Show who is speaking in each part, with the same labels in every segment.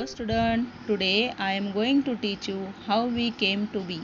Speaker 1: Hello student, today I am going to teach you how we came to be.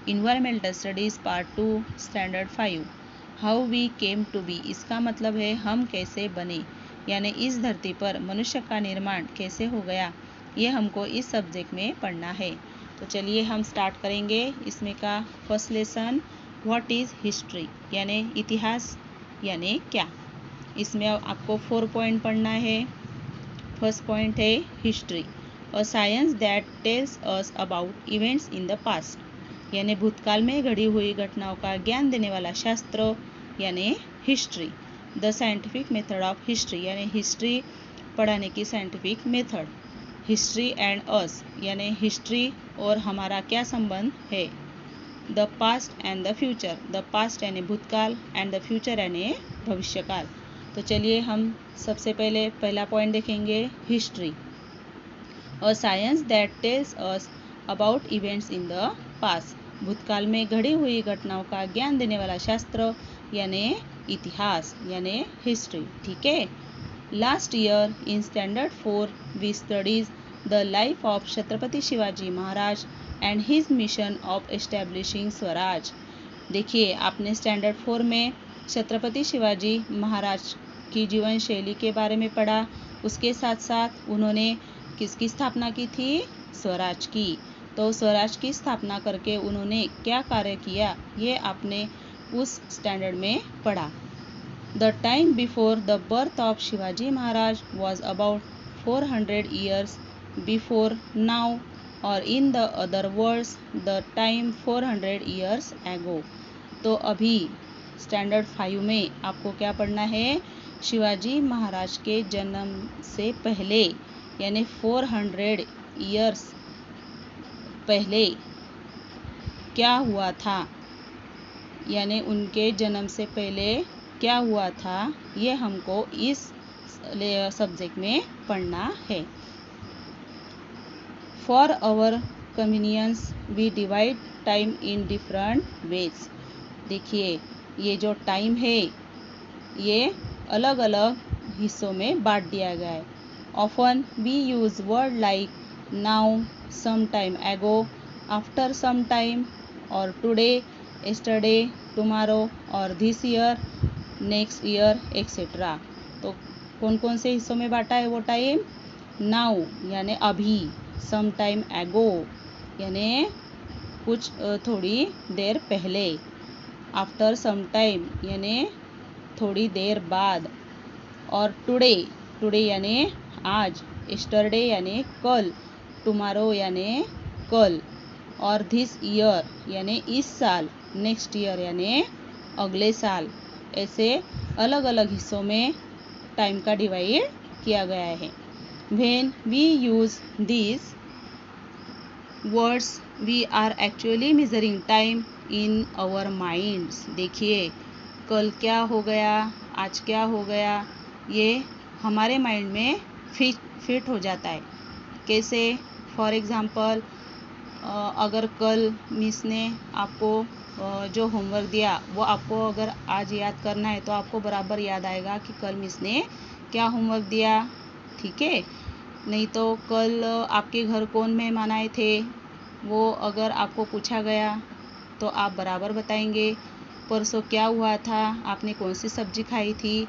Speaker 1: Environmental Studies Part 2 Standard 5. How we came to be इसका मतलब है हम कैसे बने, यानी इस धरती पर मनुष्य का निर्माण कैसे हो गया, ये हमको इस सब्जेक्ट में पढ़ना है। तो चलिए हम स्टार्ट करेंगे। इसमें का first lesson what is history, यानी इतिहास यानी क्या। इसमें आपको 4 पॉइंट पढ़ना है। फर्स्ट पॉइंट है history, a science that tells us about events in the past, यानी भूतकाल में घड़ी हुई घटनाओं का ज्ञान देने वाला शास्त्र यानी history. The scientific method of history, यानी हिस्ट्री पढ़ाने की साइंटिफिक मेथड। हिस्ट्री एंड अस, यानी हिस्ट्री और हमारा क्या संबंध है। The past and the future, the past यानी भूतकाल एंड द फ्यूचर यानी भविष्यकाल। तो चलिए हम सबसे पहले पहला पॉइंट देखेंगे, history, a science that tells us about events in the past, भूतकाल में घड़ी हुई घटनाओं का ज्ञान देने वाला शास्त्र यानी इतिहास यानी हिस्ट्री। ठीक है। Last year in standard 4 we studies the life of Chhatrapati Shivaji Maharaj and his mission of establishing Swaraj. देखिए, आपने स्टैंडर्ड 4 में छत्रपति शिवाजी महाराज की जीवन शैली के बारे में पढ़ा। उसके साथ साथ उन्होंने किसकी स्थापना की थी, स्वराज की। तो स्वराज की स्थापना करके उन्होंने क्या कार्य किया, ये आपने उस स्टैंडर्ड में पढ़ा। The time before the birth of Shivaji Maharaj was about 400 years before now, और in the other words the time 400 years ago. तो अभी स्टैंडर्ड 5 में आपको क्या पढ़ना है, शिवाजी महाराज के जन्म से पहले यानी 400 ईयर्स पहले क्या हुआ था, यानी उनके जन्म से पहले क्या हुआ था, ये हमको इस सब्जेक्ट में पढ़ना है। For our convenience we divide time in different ways. देखिए, ये जो टाइम है ये अलग अलग हिस्सों में बांट दिया गया है। Often we use word like now, some time ago, after some time, और टुडे, एस्टरडे, टुमारो, और this year, next year, etcetera. तो कौन कौन से हिस्सों में बांटा है वो टाइम, नाउ यानी अभी, सम टाइम एगो यानी कुछ थोड़ी देर पहले, आफ्टर सम टाइम यानी थोड़ी देर बाद, और टुडे, टुडे यानी आज, एस्टरडे यानी कल, टुमारो यानी कल, और दिस ईयर यानी इस साल, नेक्स्ट ईयर यानी अगले साल। ऐसे अलग अलग हिस्सों में टाइम का डिवाइड किया गया है। When we use this words we are actually measuring time in our minds. देखिए, कल क्या हो गया, आज क्या हो गया, ये हमारे माइंड में फिट हो जाता है। कैसे, फॉर एग्ज़ाम्पल, अगर कल मिस ने आपको जो होमवर्क दिया वो आपको अगर आज याद करना है तो आपको बराबर याद आएगा कि कल मिस ने क्या होमवर्क दिया। ठीक है। नहीं तो कल आपके घर कौन मेहमान आए थे, वो अगर आपको पूछा गया तो आप बराबर बताएंगे। परसों क्या हुआ था, आपने कौन सी सब्जी खाई थी,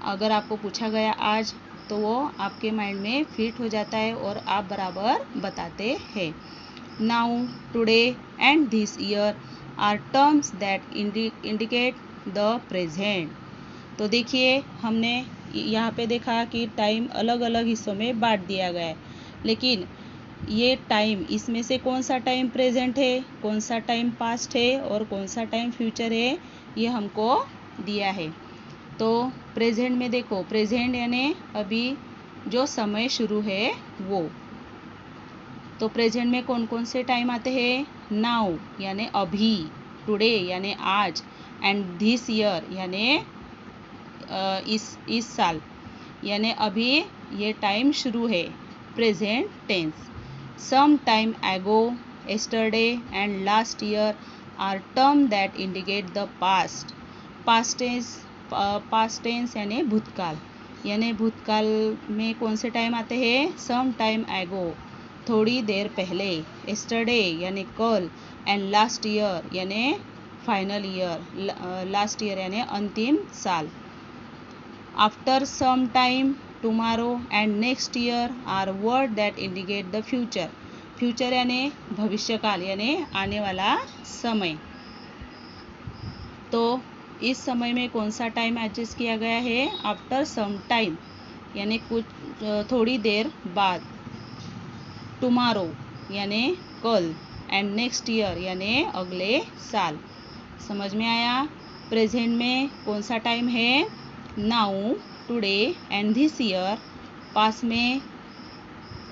Speaker 1: अगर आपको पूछा गया आज तो वो आपके माइंड में फिट हो जाता है और आप बराबर बताते हैं। Now, today and this year are terms that indicate the present. तो देखिए, हमने यहाँ पे देखा कि टाइम अलग अलग हिस्सों में बांट दिया गया है, लेकिन ये टाइम, इसमें से कौन सा टाइम प्रेजेंट है, कौन सा टाइम पास्ट है और कौन सा टाइम फ्यूचर है, ये हमको दिया है। तो प्रेजेंट में देखो, प्रेजेंट यानी अभी जो समय शुरू है वो। तो प्रेजेंट में कौन कौन से टाइम आते हैं, नाउ यानी अभी, टुडे यानी आज, एंड दिस ईयर यानी इस साल, यानी अभी ये टाइम शुरू है, present tense. Some time ago, yesterday and last year are term that indicate the past. Past tense यानी भूतकाल। यानी भूतकाल में कौन से टाइम आते हैं? सम टाइम एगो, थोड़ी देर पहले, एस्टरडे यानी कल, एंड लास्ट ईयर यानी फाइनल ईयर, लास्ट ईयर यानी अंतिम साल। After some time, tomorrow and next year are word that indicate the future. Future यानी भविष्यकाल यानी आने वाला समय। तो इस समय में कौन सा टाइम एडजस्ट किया गया है? आफ्टर सम टाइम यानी कुछ थोड़ी देर बाद, टुमारो यानी कल, एंड नेक्स्ट ईयर यानी अगले साल। समझ में आया? प्रेजेंट में कौन सा टाइम है? Now, today and this year. Past में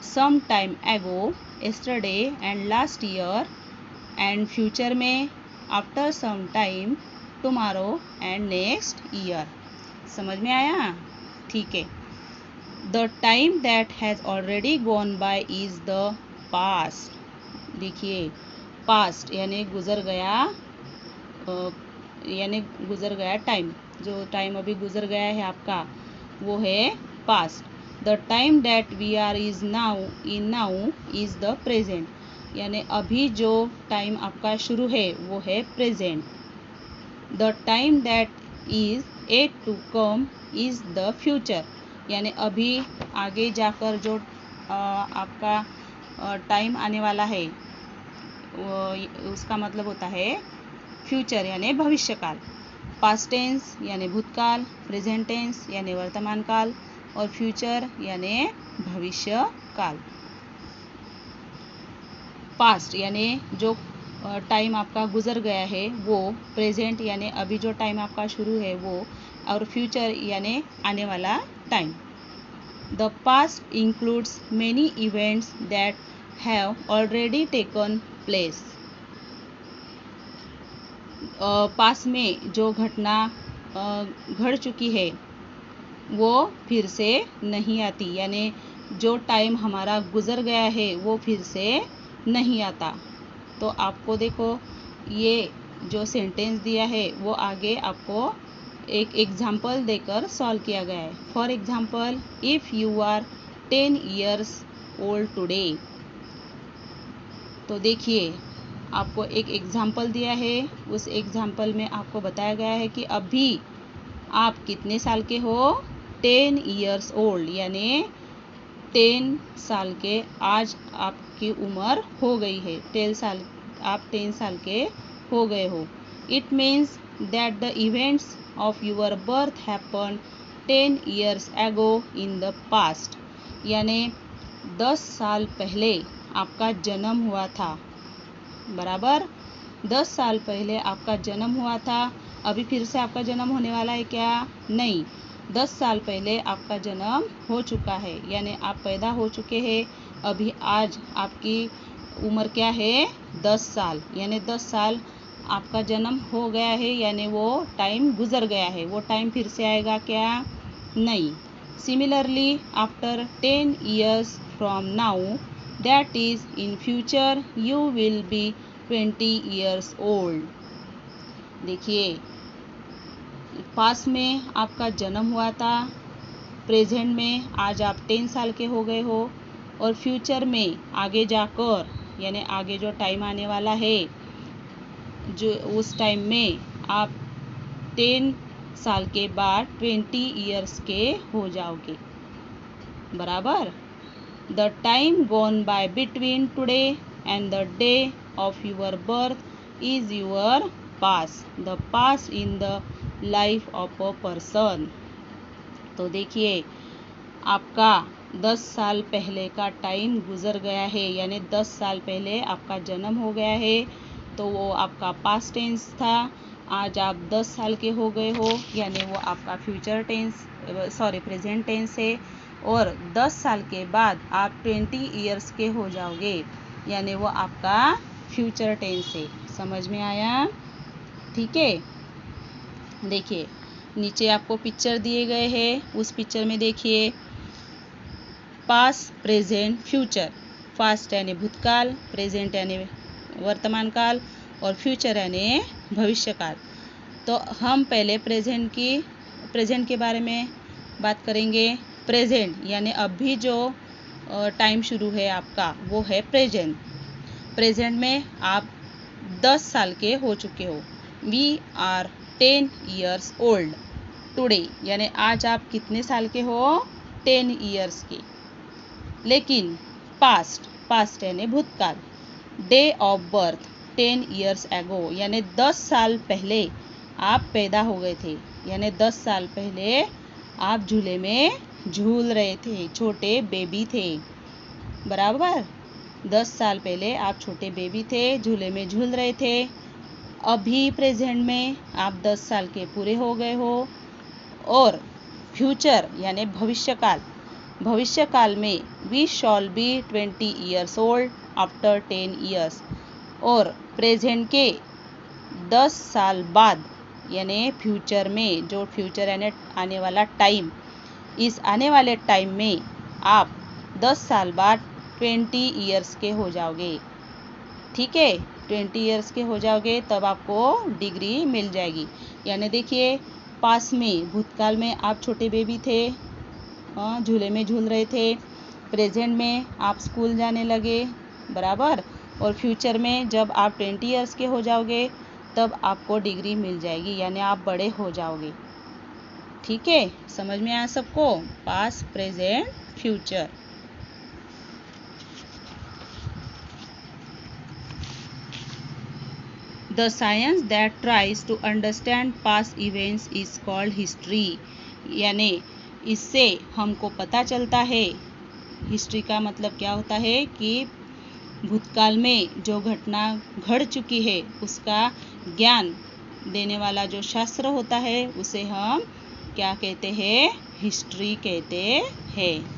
Speaker 1: some time ago, yesterday and last year. And future में after some time, tomorrow and next year. समझ में आया? ठीक है। The time that has already gone by is the past. देखिए, past यानी गुजर गया, यानी गुजर गया टाइम, जो टाइम अभी गुजर गया है आपका वो है past. The time that we are is now in now is the present, यानी अभी जो टाइम आपका शुरू है वो है present. The time that is yet to come is the future, यानी अभी आगे जाकर जो आपका टाइम आने वाला है उसका मतलब होता है फ्यूचर यानी भविष्यकाल। पास्ट टेंस यानी भूतकाल, प्रेजेंट टेंस यानी वर्तमान काल, और फ्यूचर यानी भविष्यकाल। पास्ट यानी जो टाइम आपका गुजर गया है वो, प्रेजेंट यानी अभी जो टाइम आपका शुरू है वो, और फ्यूचर यानी आने वाला time. The past includes many events that have already taken place. Past में जो घटना घट चुकी है वो फिर से नहीं आती, यानी जो टाइम हमारा गुजर गया है वो फिर से नहीं आता। तो आपको देखो ये जो सेंटेंस दिया है वो आगे आपको एक एग्जाम्पल देकर सॉल्व किया गया है। For example, if you are 10 years old today. तो देखिए आपको एक एग्जाम्पल दिया है, उस एग्जाम्पल में आपको बताया गया है कि अभी आप कितने साल के हो? 10 years old, यानी 10 साल के आज आपकी उम्र हो गई है। 10 साल, आप 10 साल के हो गए हो। It means that the events of your birth happen 10 years ago in the past, यानी 10 साल पहले आपका जन्म हुआ था। बराबर, 10 साल पहले आपका जन्म हुआ था। अभी फिर से आपका जन्म होने वाला है क्या? नहीं, 10 साल पहले आपका जन्म हो चुका है, यानी आप पैदा हो चुके हैं। अभी आज आपकी उम्र क्या है? 10 साल, यानी 10 साल आपका जन्म हो गया है, यानी वो टाइम गुजर गया है। वो टाइम फिर से आएगा क्या? नहीं। Similarly, after 10 years from now, that is in future you will be 20 years old। देखिए, पास में आपका जन्म हुआ था, प्रेजेंट में आज आप 10 साल के हो गए हो, और फ्यूचर में आगे जाकर यानी आगे जो टाइम आने वाला है जो उस टाइम में आप 10 साल के बाद 20 years के हो जाओगे। बराबर। The time gone by between today and the day of your birth is your past. The past in the life of a person। तो देखिए आपका 10 साल पहले का टाइम गुजर गया है, यानी 10 साल पहले आपका जन्म हो गया है, तो वो आपका पास्ट टेंस था। आज आप 10 साल के हो गए हो, यानी वो आपका फ्यूचर टेंस प्रेजेंट टेंस है। और 10 साल के बाद आप 20 years के हो जाओगे, यानी वो आपका फ्यूचर टेंस है। समझ में आया? ठीक है। देखिए नीचे आपको पिक्चर दिए गए हैं, उस पिक्चर में देखिए पास्ट, प्रेजेंट, फ्यूचर। पास्ट यानी भूतकाल, प्रेजेंट यानी वर्तमान काल, और फ्यूचर यानी भविष्यकाल। तो हम पहले प्रेजेंट के बारे में बात करेंगे प्रेजेंट, यानी अभी जो टाइम शुरू है आपका वो है प्रेजेंट। प्रेजेंट में आप 10 साल के हो चुके हो। We are 10 years old today, यानी आज आप कितने साल के हो? 10 years के। लेकिन पास्ट यानी भूतकाल। Day of birth 10 years ago, यानी 10 साल पहले आप पैदा हो गए थे, यानी 10 साल पहले आप झूले में झूल रहे थे, छोटे बेबी थे। बराबर, 10 साल पहले आप छोटे बेबी थे, झूले में झूल रहे थे। अभी प्रेजेंट में आप 10 साल के पूरे हो गए हो। और फ्यूचर यानी भविष्यकाल में we shall be 20 years old after 10 years। और प्रेजेंट के 10 साल बाद यानी फ्यूचर में, जो फ्यूचर यानी आने वाला टाइम, इस आने वाले टाइम में आप 10 साल बाद 20 years के हो जाओगे। ठीक है, 20 years के हो जाओगे तब आपको डिग्री मिल जाएगी। यानी देखिए, पास में भूतकाल में आप छोटे बेबी थे, झूले में झूल रहे थे। प्रेजेंट में आप स्कूल जाने लगे, बराबर। और फ्यूचर में जब आप 20 years के हो जाओगे तब आपको डिग्री मिल जाएगी, यानी आप बड़े हो जाओगे। ठीक है, समझ में आया सबको? Past, present, future. The science that tries to understand past events is called history। यानी इससे हमको पता चलता है, हिस्ट्री का मतलब क्या होता है कि भूतकाल में जो घटना घट चुकी है उसका ज्ञान देने वाला जो शास्त्र होता है उसे हम क्या कहते हैं? हिस्ट्री कहते हैं।